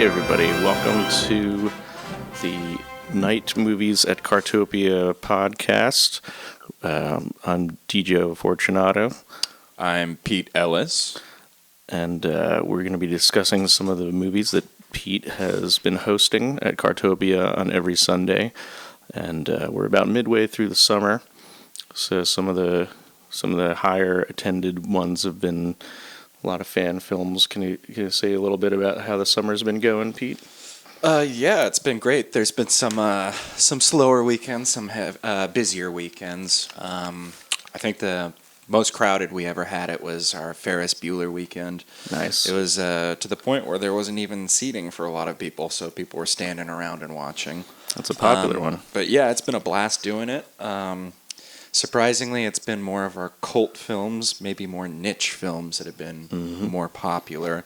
Hey everybody, welcome to the Night Movies at Cartopia podcast. I'm Djo Fortunato. I'm Pete Ellis. And we're going to be discussing some of the movies that Pete has been hosting at Cartopia on every Sunday. And we're about midway through the summer, so some of the higher attended ones have been a lot of fan films. Can you say a little bit about how the summer's been going, Pete? Yeah, it's been great. There's been some slower weekends, some busier weekends. I think the most crowded we ever had it was our Ferris Bueller weekend. Nice. It was to the point where there wasn't even seating for a lot of people, so people were standing around and watching. That's a popular one. But yeah, it's been a blast doing it. Surprisingly, it's been more of our cult films, maybe more niche films that have been more popular.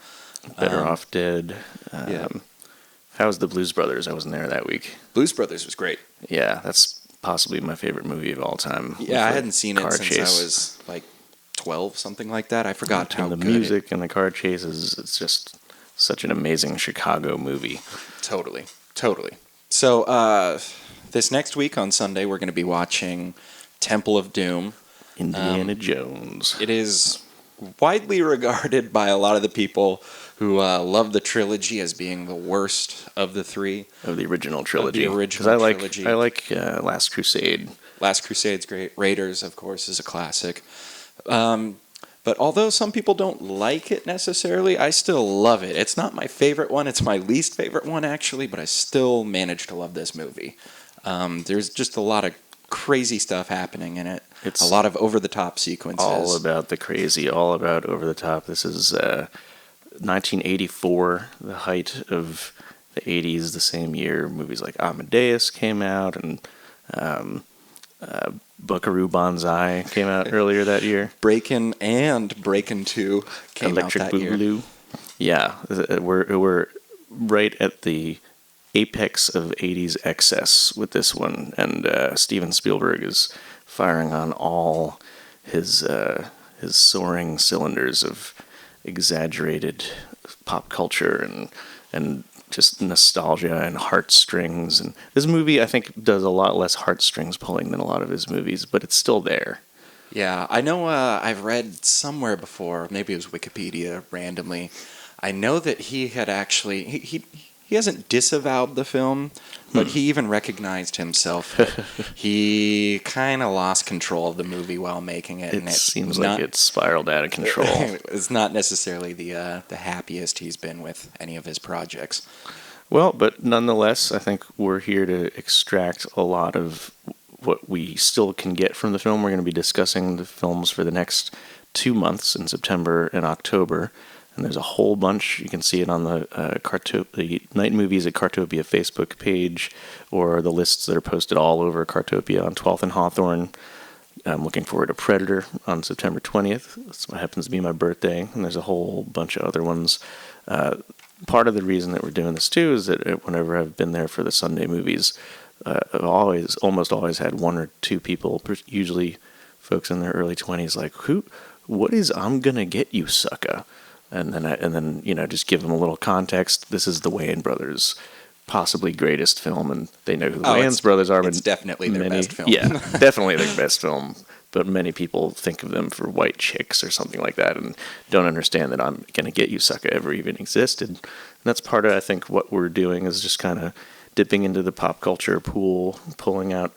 Better Off Dead. Yeah. How was the Blues Brothers? I wasn't there that week. Blues Brothers was great. Yeah, that's possibly my favorite movie of all time. Yeah, I hadn't seen it since chase. I was like 12, something like that. I forgot how the good music and the car chases. It's just such an amazing Chicago movie. Totally. So this next week on Sunday, we're going to be watching Temple of Doom. Indiana Jones. It is widely regarded by a lot of the people who love the trilogy as being the worst of the three. Of the original trilogy. Because I like Last Crusade. Last Crusade's great. Raiders, of course, is a classic. But although some people don't like it necessarily, I still love it. It's not my favorite one. It's my least favorite one, actually, but I still manage to love this movie. There's just a lot of crazy stuff happening in it. It's a lot of over-the-top sequences. All about the crazy, all about over-the-top. This is 1984, the height of the 80s, the same year. Movies like Amadeus came out, and Buckaroo Banzai came out earlier that year. Breakin' and Breakin' 2 came Electric out that year. Boogaloo. Yeah, we're right at the apex of 80s excess with this one, and Steven Spielberg is firing on all his soaring cylinders of exaggerated pop culture and just nostalgia and heartstrings. And this movie, I think, does a lot less heartstrings pulling than a lot of his movies, but it's still there. Yeah, I know I've read somewhere before, maybe it was Wikipedia randomly, I know that he had actually, he hasn't disavowed the film, but he even recognized himself that he kind of lost control of the movie while making it. It seems like it spiraled out of control. It's not necessarily the happiest he's been with any of his projects. Well, but nonetheless, I think we're here to extract a lot of what we still can get from the film. We're going to be discussing the films for the next 2 months in September and October. And there's a whole bunch. You can see it on the Night Movies at Cartopia Facebook page, or the lists that are posted all over Cartopia on 12th and Hawthorne. I'm looking forward to Predator on September 20th. That's what happens to be my birthday. And there's a whole bunch of other ones. Part of the reason that we're doing this, too, is that whenever I've been there for the Sunday movies, I've almost always had one or two people, usually folks in their early 20s, like, what is I'm Gonna Get You, Sucka? And then just give them a little context. This is the Wayans brothers' possibly greatest film, and they know who the Wayans brothers are. It's definitely their best film. Yeah, definitely their best film. But many people think of them for White Chicks or something like that, and don't understand that I'm Gonna Get You, Sucka ever even existed. And that's part of, I think, what we're doing is just kind of dipping into the pop culture pool, pulling out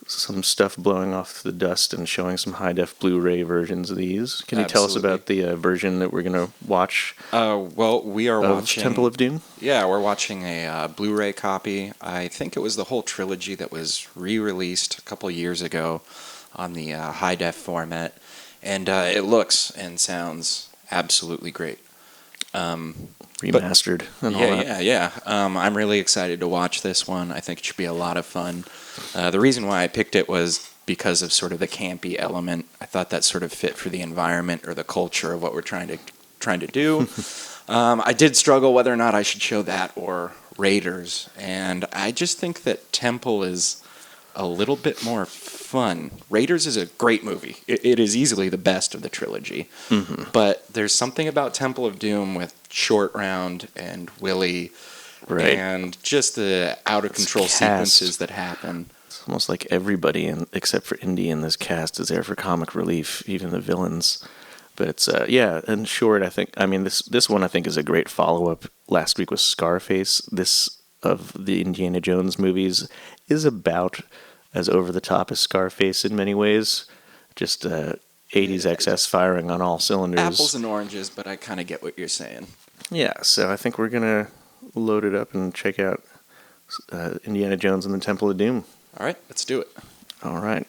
some stuff blowing off the dust and showing some high-def Blu-ray versions of these. Can you tell us about the version that we're going to watch? Well, we are watching Temple of Doom? Yeah, we're watching a Blu-ray copy. I think it was the whole trilogy that was re-released a couple years ago on the high-def format. And it looks and sounds absolutely great. Remastered and all that. Yeah. I'm really excited to watch this one. I think it should be a lot of fun. The reason why I picked it was because of sort of the campy element. I thought that sort of fit for the environment or the culture of what we're trying to do. I did struggle whether or not I should show that or Raiders, and I just think that Temple is a little bit more fun. Raiders is a great movie. It is easily the best of the trilogy. Mm-hmm. But there's something about Temple of Doom with Short Round and Willie Right. and just the out of control cast. sequences that happen. It's almost like everybody, except for Indy in this cast, is there for comic relief, even the villains. But it's yeah, in short, I mean this one I think is a great follow up. Last week was Scarface. This of the Indiana Jones movies is about as over the top as Scarface in many ways. Just 80s excess firing on all cylinders. Apples and oranges, but I kind of get what you're saying. Yeah, so I think we're gonna load it up and check out Indiana Jones and the Temple of Doom. All right, let's do it. All right.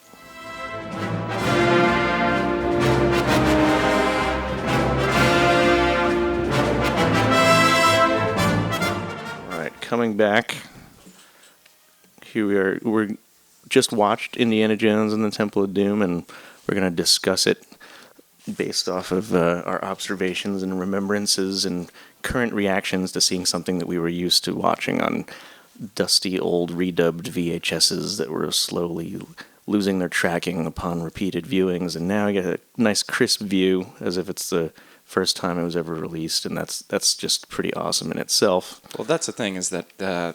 All right, coming back. Here we are. We're just watched Indiana Jones and the Temple of Doom, and we're going to discuss it based off of our observations and remembrances and current reactions to seeing something that we were used to watching on dusty old redubbed VHSs that were slowly losing their tracking upon repeated viewings, and now you get a nice crisp view as if it's the first time it was ever released, and that's just pretty awesome in itself. Well, that's the thing is that the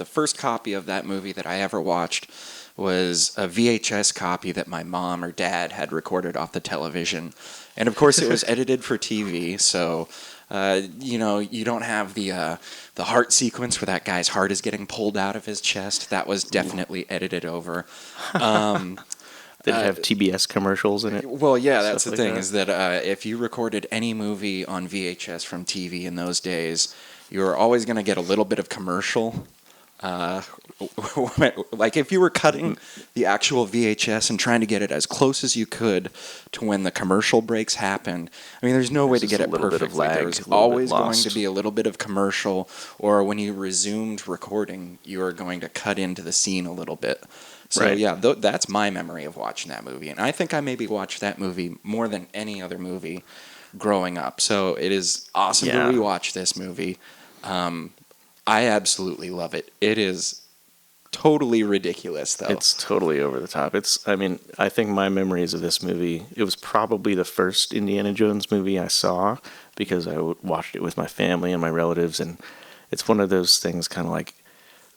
first copy of that movie that I ever watched was a VHS copy that my mom or dad had recorded off the television. And of course it was edited for TV, so you don't have the heart sequence where that guy's heart is getting pulled out of his chest. That was definitely edited over. Did it have TBS commercials in it? Well, yeah, that's the like thing that? is that if you recorded any movie on VHS from TV in those days, you were always going to get a little bit of commercial. Like if you were cutting the actual VHS and trying to get it as close as you could to when the commercial breaks happened, I mean, there's no way to There's get a it little bit of perfectly. lag, There's a little bit always going lost. to be a little bit of commercial, or when you resumed recording, you are going to cut into the scene a little bit. So Right. yeah, that's my memory of watching that movie, and I think I maybe watched that movie more than any other movie growing up. So it is awesome Yeah. to rewatch this movie. I absolutely love it. It is totally ridiculous, though. It's totally over the top. I mean, I think my memories of this movie, it was probably the first Indiana Jones movie I saw because I watched it with my family and my relatives, and it's one of those things kind of like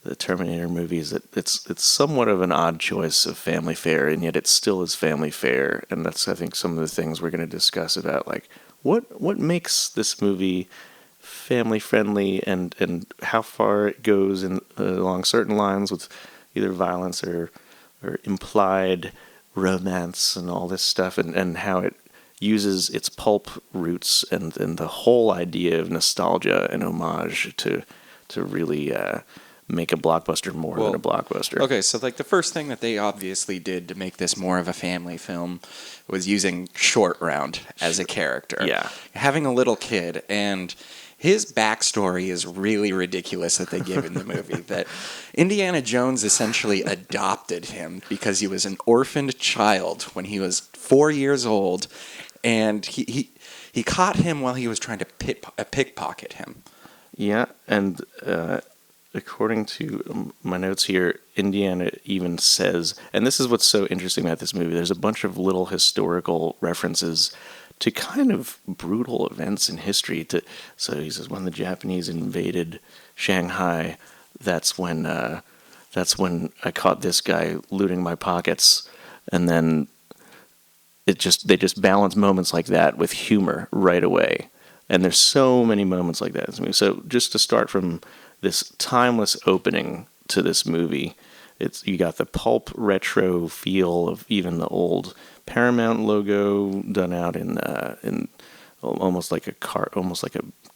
the Terminator movies that it's somewhat of an odd choice of family fare, and yet it still is family fare, and that's, I think, some of the things we're going to discuss about, like, what makes this movie family friendly and how far it goes along certain lines with either violence or implied romance and all this stuff, and how it uses its pulp roots and the whole idea of nostalgia and homage to really make a blockbuster more than a blockbuster. Okay, so like the first thing that they obviously did to make this more of a family film was using Short Round as a character. Yeah. Having a little kid, and his backstory is really ridiculous that they give in the movie. That Indiana Jones essentially adopted him because he was an orphaned child when he was 4 years old, and he caught him while he was trying to pickpocket him. Yeah, and according to my notes here, Indiana even says, and this is what's so interesting about this movie, there's a bunch of little historical references to kind of brutal events in history. So he says, when the Japanese invaded Shanghai, that's when I caught this guy looting my pockets, and then they just balance moments like that with humor right away. And there's so many moments like that in this movie. So just to start from this timeless opening to this movie, you got the pulp retro feel of even the old Paramount logo done out in almost like a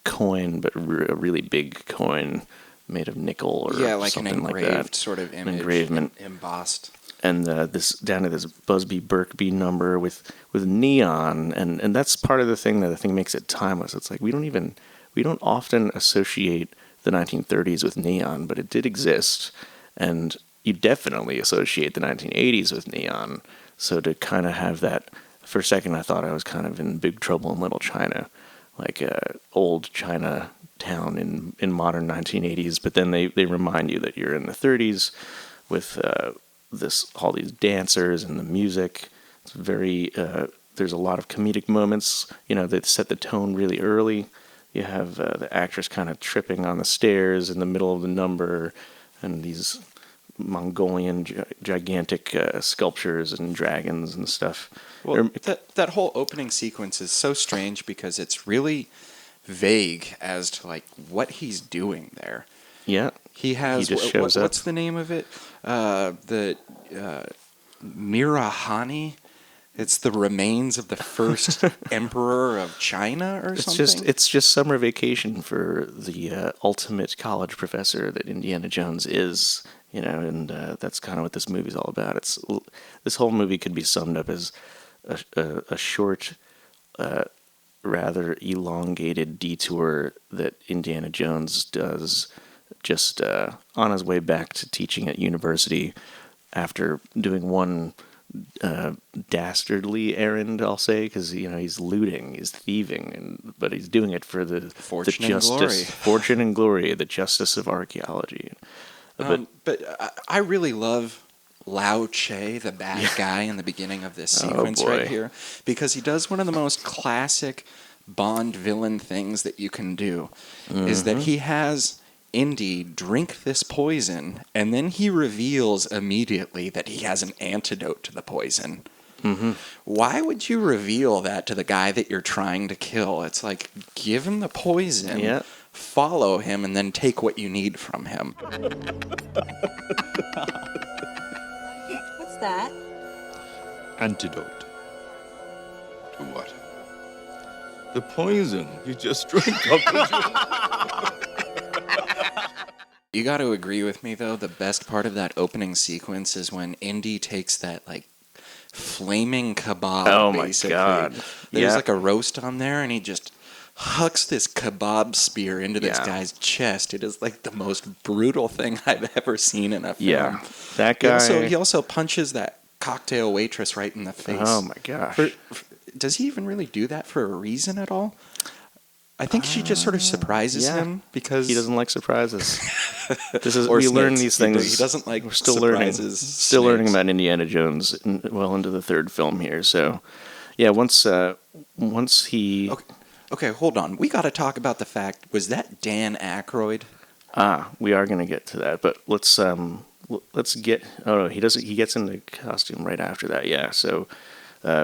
coin, but a really big coin made of nickel or Yeah, like an something engraved like that. sort of image, Engravement. embossed. And this down to this Busby Berkby number with neon, and that's part of the thing that I think makes it timeless. It's like we don't often associate the 1930s with neon, but it did exist, and you definitely associate the 1980s with neon. So to kind of have that, for a second I thought I was kind of in Big Trouble in Little China, like old Chinatown in modern 1980s, but then they remind you that you're in the 30s with all these dancers and the music. It's very there's a lot of comedic moments, that set the tone really early. you have the actress kind of tripping on the stairs in the middle of the number, and these Mongolian gigantic sculptures and dragons and stuff. Well, that whole opening sequence is so strange because it's really vague as to like what he's doing there. Yeah, He has just shows up. what's the name of it? The Mirahani. It's the remains of the first emperor of China or something. It's just summer vacation for the ultimate college professor that Indiana Jones is, and that's kind of what this movie's all about. This whole movie could be summed up as a short, rather elongated detour that Indiana Jones does just on his way back to teaching at university after doing one dastardly errand, I'll say, because he's looting, he's thieving, but he's doing it for the Fortune and justice, glory. fortune and glory, the justice of archaeology. But I really love Lao Che, the bad guy in the beginning of this sequence right here, because he does one of the most classic Bond villain things that you can do, is that he has Indy drink this poison, and then he reveals immediately that he has an antidote to the poison. Mm-hmm. Why would you reveal that to the guy that you're trying to kill? It's like, give him the poison, follow him, and then take what you need from him. What's that? Antidote. To what? The poison you just drank, Uncle Joe. You got to agree with me, though. The best part of that opening sequence is when Indy takes that, like, flaming kebab, Oh, my basically. God. There's, like, a roast on there, and he just hucks this kebab spear into this guy's chest. It is, like, the most brutal thing I've ever seen in a film. Yeah, that guy... He also punches that cocktail waitress right in the face. Oh, my gosh. Does he even really do that for a reason at all? I think she just sort of surprises him because he doesn't like surprises. Or we learn snakes. these things. He doesn't like We're still surprises. still learning about Indiana Jones well into the third film here. So, yeah, once he Okay, hold on. We got to talk about the fact, was that Dan Aykroyd? we are going to get to that, but let's get. Oh no, he doesn't. He gets in the costume right after that. Yeah, so.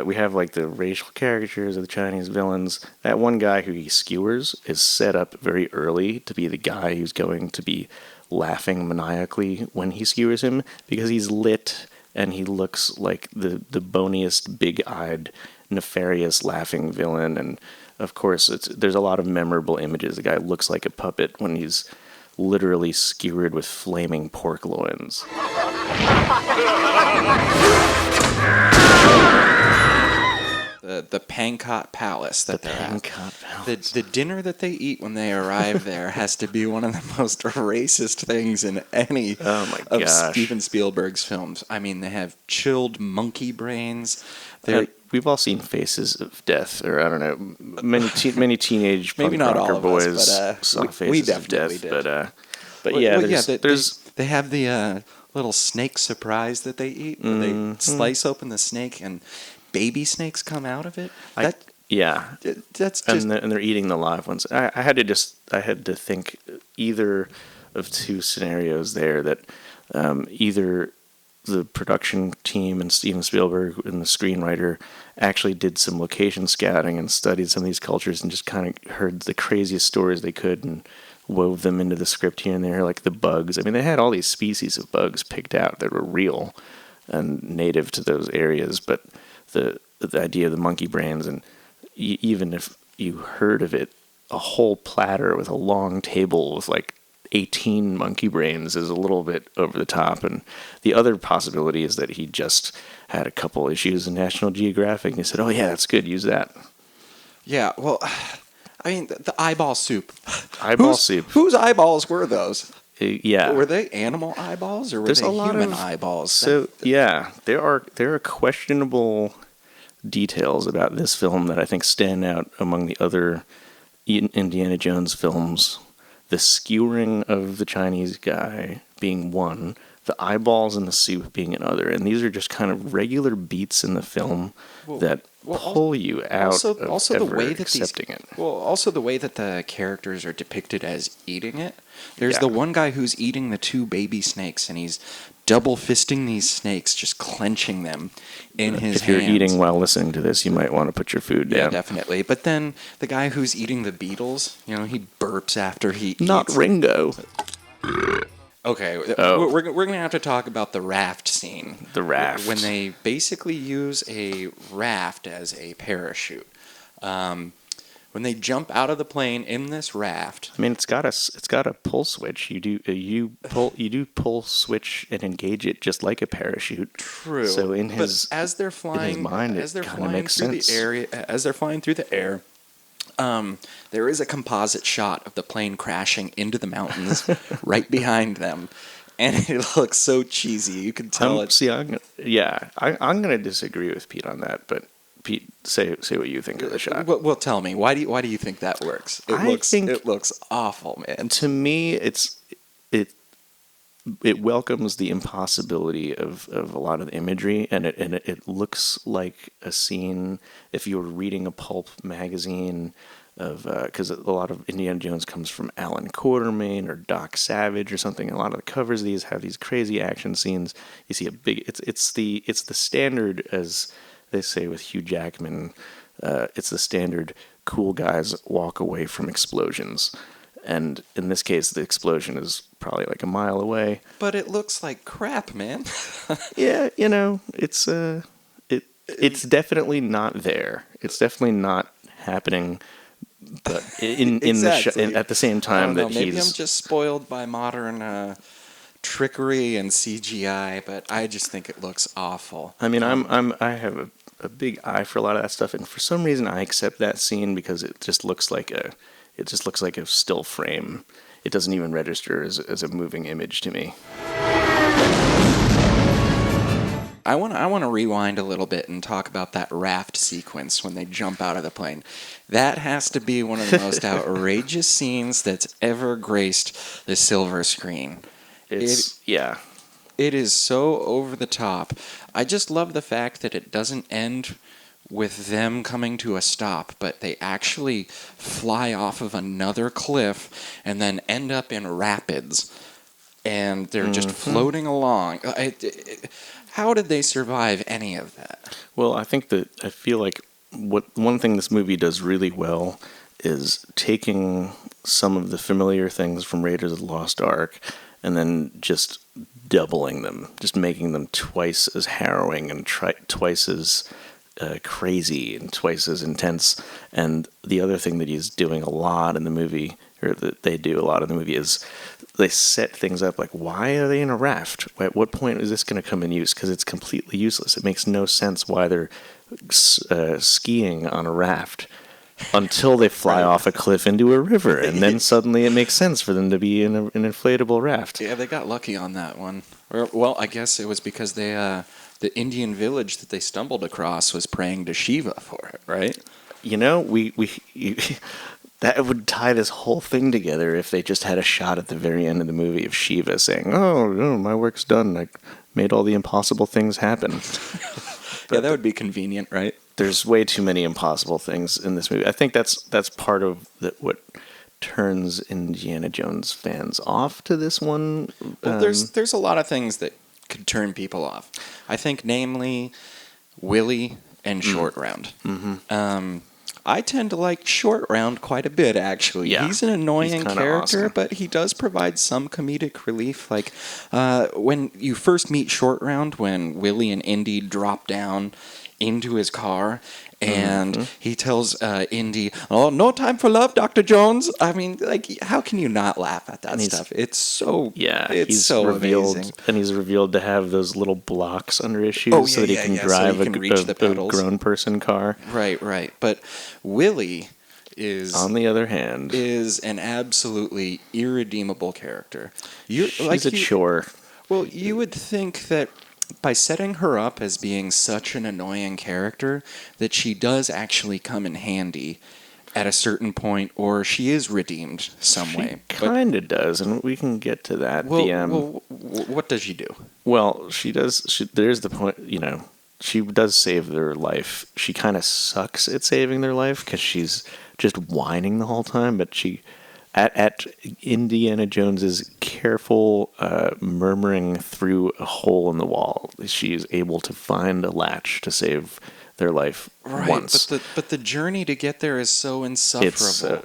We have like the racial caricatures of the Chinese villains. That one guy who he skewers is set up very early to be the guy who's going to be laughing maniacally when he skewers him, because he's lit and he looks like the boniest, big-eyed, nefarious laughing villain. And of course, there's a lot of memorable images. The guy looks like a puppet when he's literally skewered with flaming pork loins. The Pankot Palace that they're at. The dinner that they eat when they arrive there has to be one of the most racist things in any of Steven Spielberg's films. I mean, they have chilled monkey brains. We've all seen Faces of Death, or I don't know, many teenage maybe punk not rocker all of boys us, but saw Faces we of definitely Death. did. But yeah, they have the little snake surprise that they eat. Where they slice open the snake and baby snakes come out of it. That's just and they're eating the live ones. I had to think either of two scenarios there, that either the production team and Steven Spielberg and the screenwriter actually did some location scouting and studied some of these cultures and just kind of heard the craziest stories they could and wove them into the script here and there, like the bugs. I mean, they had all these species of bugs picked out that were real and native to those areas, but the idea of the monkey brains, and even if you heard of it, a whole platter with a long table with like 18 monkey brains is a little bit over the top. And the other possibility is that he just had a couple issues in National Geographic and he said, oh yeah, that's good, use that. Yeah, well, I mean, the eyeball soup. Soup. Whose eyeballs were those? Yeah. Were they animal eyeballs or were they human eyeballs? So yeah, there are questionable details about this film that I think stand out among the other Indiana Jones films. The skewering of the Chinese guy being one, the eyeballs in the soup being another, and these are just kind of regular beats in the film that pull you out of the ever way that accepting it. Also the way that the characters are depicted as eating it. There's Yeah. the one guy who's eating the 2 baby snakes, and he's double fisting these snakes, just clenching them in his If you're hands. eating while listening to this, you might want to put your food Yeah, down. definitely. But then the guy who's eating the beetles, he burps after he Not eats. Ringo. Okay, Oh. we're going to have to talk about the raft scene. The raft. When they basically use a raft as a parachute. When they jump out of the plane in this raft. I mean, it's got a pull switch. You do pull switch and engage it just like a parachute. True. So but as they're flying, mind, as they're it kinda flying makes through sense. the area, as they're flying through the air, there is a composite shot of the plane crashing into the mountains right behind them, and it looks so cheesy. You can tell it's. I'm going to disagree with Pete on that, but Pete, say what you think of the shot. Well, tell me why do you think that works? It looks awful, man. To me, it welcomes the impossibility of a lot of the imagery, and it looks like a scene if you were reading a pulp magazine of because a lot of Indiana Jones comes from Alan Quatermain or Doc Savage or something. A lot of the covers of these have these crazy action scenes. You see a big it's the standard, as they say with Hugh Jackman. It's the standard cool guys walk away from explosions. And in this case, the explosion is probably like a mile away. But it looks like crap, man. Yeah, it's definitely not there. It's definitely not happening. But Exactly. at the same I time don't know, that maybe he's I'm just spoiled by modern trickery and CGI, but I just think it looks awful. I mean, I have a big eye for a lot of that stuff, and for some reason I accept that scene because it just looks like a still frame. It doesn't even register as a moving image to me. I want to rewind a little bit and talk about that raft sequence when they jump out of the plane. That has to be one of the most outrageous scenes that's ever graced the silver screen. It is so over the top. I just love the fact that it doesn't end with them coming to a stop, but they actually fly off of another cliff and then end up in rapids. And they're just floating along. How did they survive any of that? Well, I feel like one thing this movie does really well is taking some of the familiar things from Raiders of the Lost Ark and then just doubling them, just making them twice as harrowing and twice as crazy and twice as intense. And the other thing that he's doing a lot in the movie, or that they do a lot in the movie, is they set things up like, why are they in a raft? At what point is this going to come in use? Because it's completely useless. It makes no sense why they're skiing on a raft until they fly off a cliff into a river, and then suddenly it makes sense for them to be in an inflatable raft. Yeah, they got lucky on that one. Well, I guess it was because the Indian village that they stumbled across was praying to Shiva for it, right? That would tie this whole thing together if they just had a shot at the very end of the movie of Shiva saying, "Oh, no, my work's done. I made all the impossible things happen." Yeah, that would be convenient, right? There's way too many impossible things in this movie. I think that's part of what turns Indiana Jones fans off to this one. Well, there's a lot of things that could turn people off. I think, namely, Willie and Short Round. Mm-hmm. I tend to like Short Round quite a bit, actually. Yeah, he's an annoying he's character, awesome. but he does provide some comedic relief. Like when you first meet Short Round, when Willie and Indy drop down into his car, and he tells Indy, "Oh, no time for love, Dr. Jones." I mean, like, how can you not laugh at that stuff? It's so he's so revealed, amazing. and he's revealed to have those little blocks under his shoes so that he can drive so he can reach the a pedals. grown person car. Right. But Willie is, on the other hand, is an absolutely irredeemable character. She's a chore. Well, you would think that by setting her up as being such an annoying character, that she does actually come in handy at a certain point, or she is redeemed some way. She kind of does, and we can get to that. What does she do? Well, she does. There's the point. She does save their life. She kind of sucks at saving their life because she's just whining the whole time. But she, at Indiana Jones's careful murmuring through a hole in the wall, she is able to find a latch to save their life once. But the journey to get there is so insufferable.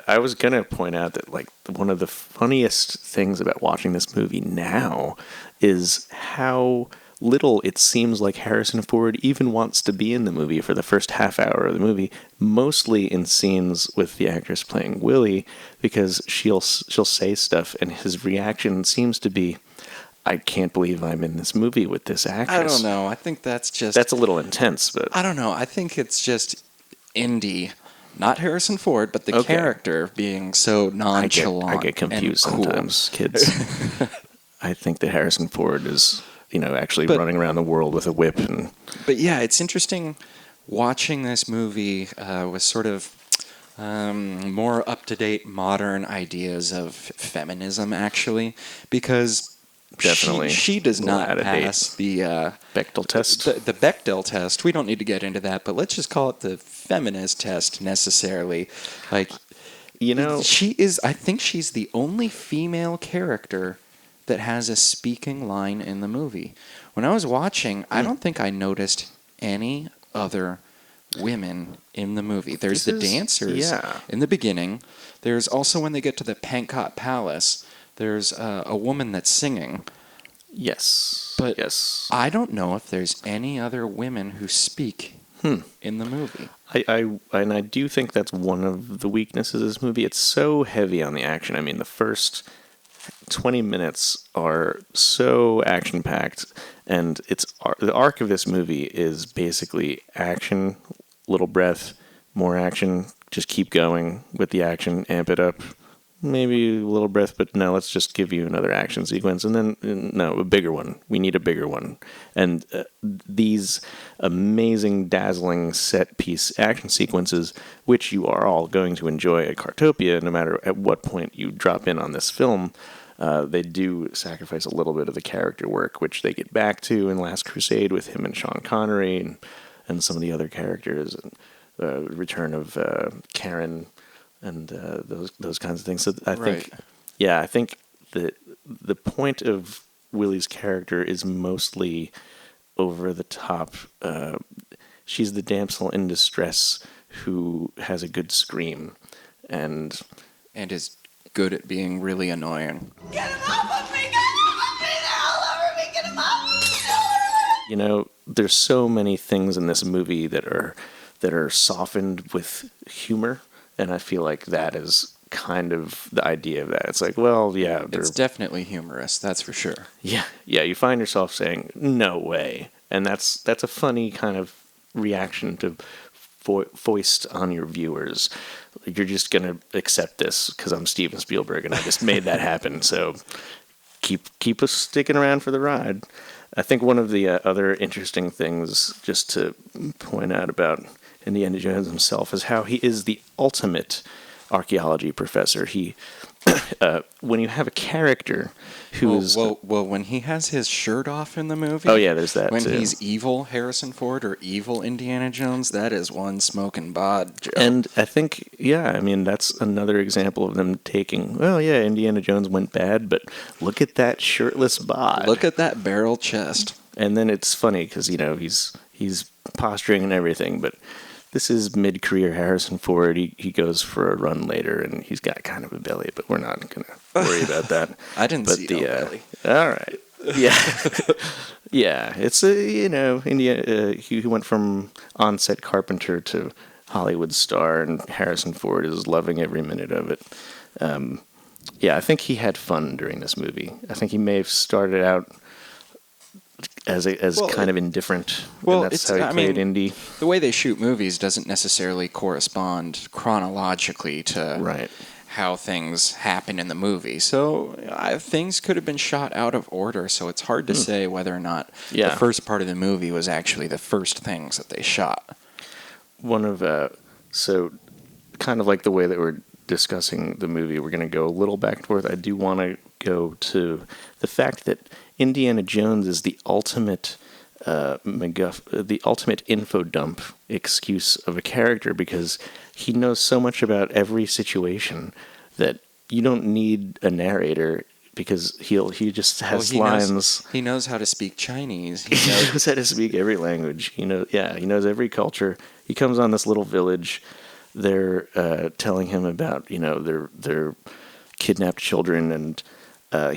I was gonna point out that like one of the funniest things about watching this movie now is how little it seems like Harrison Ford even wants to be in the movie for the first half hour of the movie, mostly in scenes with the actress playing Willie, because she'll say stuff and his reaction seems to be, I can't believe I'm in this movie with this actress. I don't know. I think that's a little intense, but I don't know. I think it's just Indy, not Harrison Ford, but the character being so nonchalant. I get confused and cool. sometimes, kids. I think that Harrison Ford is, actually running around the world with a whip. But yeah, it's interesting watching this movie with sort of more up-to-date modern ideas of feminism, actually, because definitely she does not pass the Bechdel test. The Bechdel test. We don't need to get into that, but let's just call it the feminist test necessarily. Like, she is. I think she's the only female character that has a speaking line in the movie. When I was watching, I don't think I noticed any other women in the movie. There's the dancers in the beginning. There's also when they get to the Pankot Palace, there's a woman that's singing. Yes. But I don't know if there's any other women who speak in the movie. I do think that's one of the weaknesses of this movie. It's so heavy on the action. I mean, the first 20 minutes are so action-packed, and the arc of this movie is basically action, little breath, more action, just keep going with the action, amp it up, maybe a little breath, but no, let's just give you another action sequence, and then, no, a bigger one. We need a bigger one. And these amazing, dazzling set-piece action sequences, which you are all going to enjoy at Cartopia, no matter at what point you drop in on this film, they do sacrifice a little bit of the character work, which they get back to in Last Crusade with him and Sean Connery and some of the other characters, and return of Karen and those kinds of things. So I think the point of Willie's character is mostly over the top. She's the damsel in distress who has a good scream and is good at being really annoying. Get him off of me! Get him off of me! They're all over me! Get him off of me! There's so many things in this movie that are softened with humor, and I feel like that is kind of the idea of that. It's like, well, yeah, it's definitely humorous, that's for sure. Yeah. You find yourself saying, "No way," and that's a funny kind of reaction to foist on your viewers. You're just gonna accept this because I'm Steven Spielberg and I just made that happen. So keep us sticking around for the ride. I think one of the other interesting things, just to point out about Indiana Jones himself, is how he is the ultimate archaeology professor. He, when you have a character who's well, when he has his shirt off in the movie. Oh yeah, there's that. When too. He's evil Harrison Ford or evil Indiana Jones, that is one smoking bod, Joe. And I think, that's another example of them taking. Well, yeah, Indiana Jones went bad, but look at that shirtless bod. Look at that barrel chest. And then it's funny because he's posturing and everything, but this is mid-career Harrison Ford. He goes for a run later, and he's got kind of a belly, but we're not going to worry about that. I didn't see no belly. All right. Yeah. Yeah. It's, India. He went from on-set carpenter to Hollywood star, and Harrison Ford is loving every minute of it. I think he had fun during this movie. I think he may have started out as kind of indifferent. Well, and that's how he played Indy. The way they shoot movies doesn't necessarily correspond chronologically to how things happen in the movie. So things could have been shot out of order. So it's hard to say whether or not the first part of the movie was actually the first things that they shot. One of kind of like the way that we're discussing the movie, we're going to go a little back and forth. I do want to go to the fact that Indiana Jones is the ultimate the ultimate info dump excuse of a character, because he knows so much about every situation that you don't need a narrator, because he just has lines. He knows how to speak Chinese. He knows how to speak every language. He knows every culture. He comes on this little village. They're telling him about their kidnapped children, and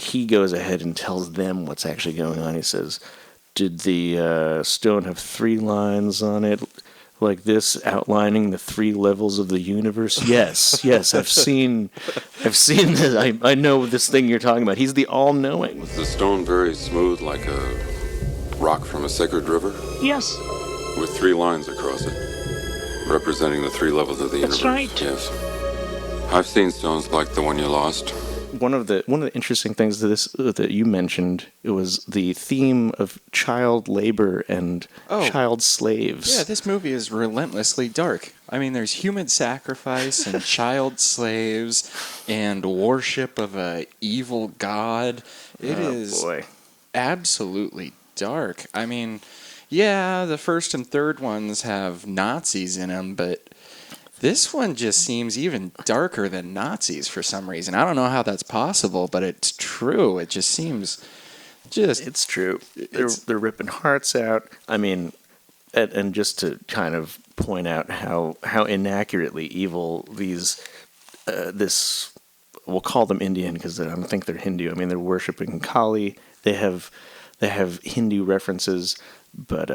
he goes ahead and tells them what's actually going on. He says, "Did the stone have 3 lines on it, like this, outlining the 3 levels of the universe?" Yes, I've seen this. I know this thing you're talking about. He's the all-knowing. Was the stone very smooth, like a rock from a sacred river? Yes. With 3 lines across it, representing the 3 levels of the universe. That's right. Yes. I've seen stones like the one you lost. One of the interesting things to this that you mentioned, it was the theme of child labor and child slaves. Yeah, this movie is relentlessly dark. I mean, there's human sacrifice and child slaves and worship of a evil god. It is absolutely dark. I mean, yeah, the first and third ones have Nazis in them, but this one just seems even darker than Nazis for some reason. I don't know how that's possible, but it's true. It just seems It's true. They're ripping hearts out. I mean, and just to kind of point out how inaccurately evil we'll call them Indian, because I don't think they're Hindu. I mean, they're worshiping Kali. They have Hindu references, but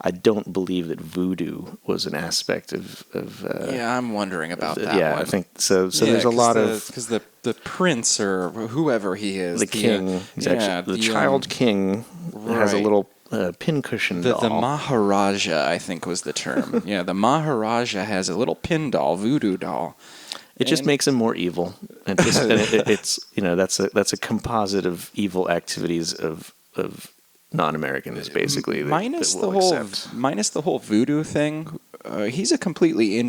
I don't believe that voodoo was an aspect of yeah, I'm wondering about that. Yeah, one. I think so. So there's a lot of, because the prince or whoever he is, the king. The child king has a little pincushion doll. The Maharaja, I think, was the term. Yeah, the Maharaja has a little pin doll, voodoo doll. It just makes him more evil. And it's that's a composite of evil activities of non-Americans, basically. Minus the whole voodoo thing. He's a completely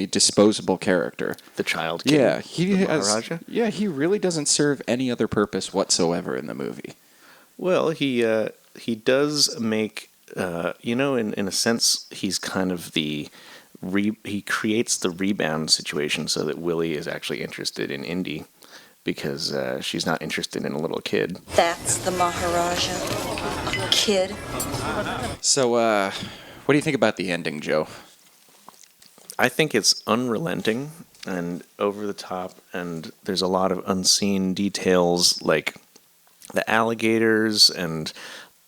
disposable character. The child king. Yeah, he has. Maharaja? Yeah, he really doesn't serve any other purpose whatsoever in the movie. Well, he does make in a sense he's kind of he creates the rebound situation so that Willie is actually interested in Indy, because she's not interested in a little kid. That's the Maharaja. A kid. So, what do you think about the ending, Joe? I think it's unrelenting and over the top, and there's a lot of unseen details, like the alligators and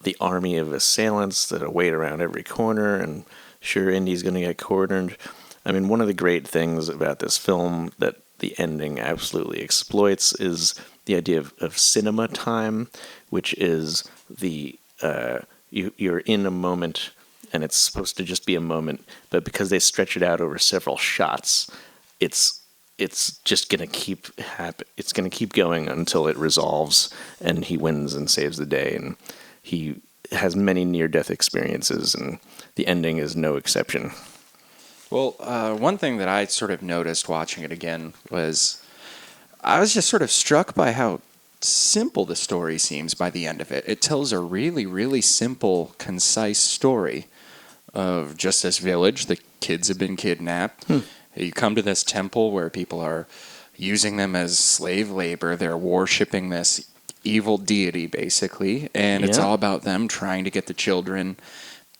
the army of assailants that await around every corner, and sure, Indy's going to get cornered. I mean, one of the great things about this film that the ending absolutely exploits is the idea of cinema time, which is you're in a moment, and it's supposed to just be a moment, but because they stretch it out over several shots, it's just gonna keep it's gonna keep going until it resolves, and he wins and saves the day, and he has many near-death experiences, and the ending is no exception. Well, one thing that I sort of noticed watching it again was I was just sort of struck by how simple the story seems by the end of it. It tells a really, really simple, concise story of just this village. The kids have been kidnapped. You come to this temple where people are using them as slave labor. They're worshiping this evil deity, basically, and it's all about them trying to get the children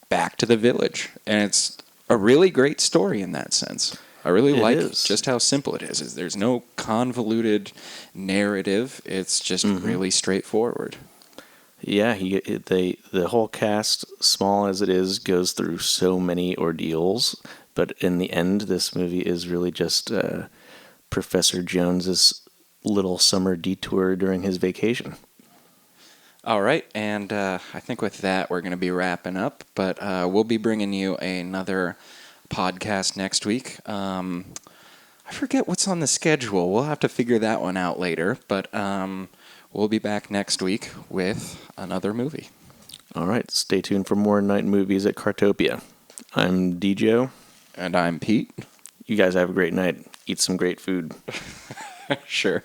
back to the village. And it's a really great story in that sense. I really like just how simple it is. There's no convoluted narrative. It's just really straightforward. Yeah, the whole cast, small as it is, goes through so many ordeals, but in the end, this movie is really just Professor Jones's little summer detour during his vacation. All right, and I think with that, we're going to be wrapping up, but we'll be bringing you another podcast next week. I forget what's on the schedule. We'll have to figure that one out later, but we'll be back next week with another movie. All right, stay tuned for more night movies at Cartopia. I'm Djo. And I'm Pete. You guys have a great night. Eat some great food. Sure.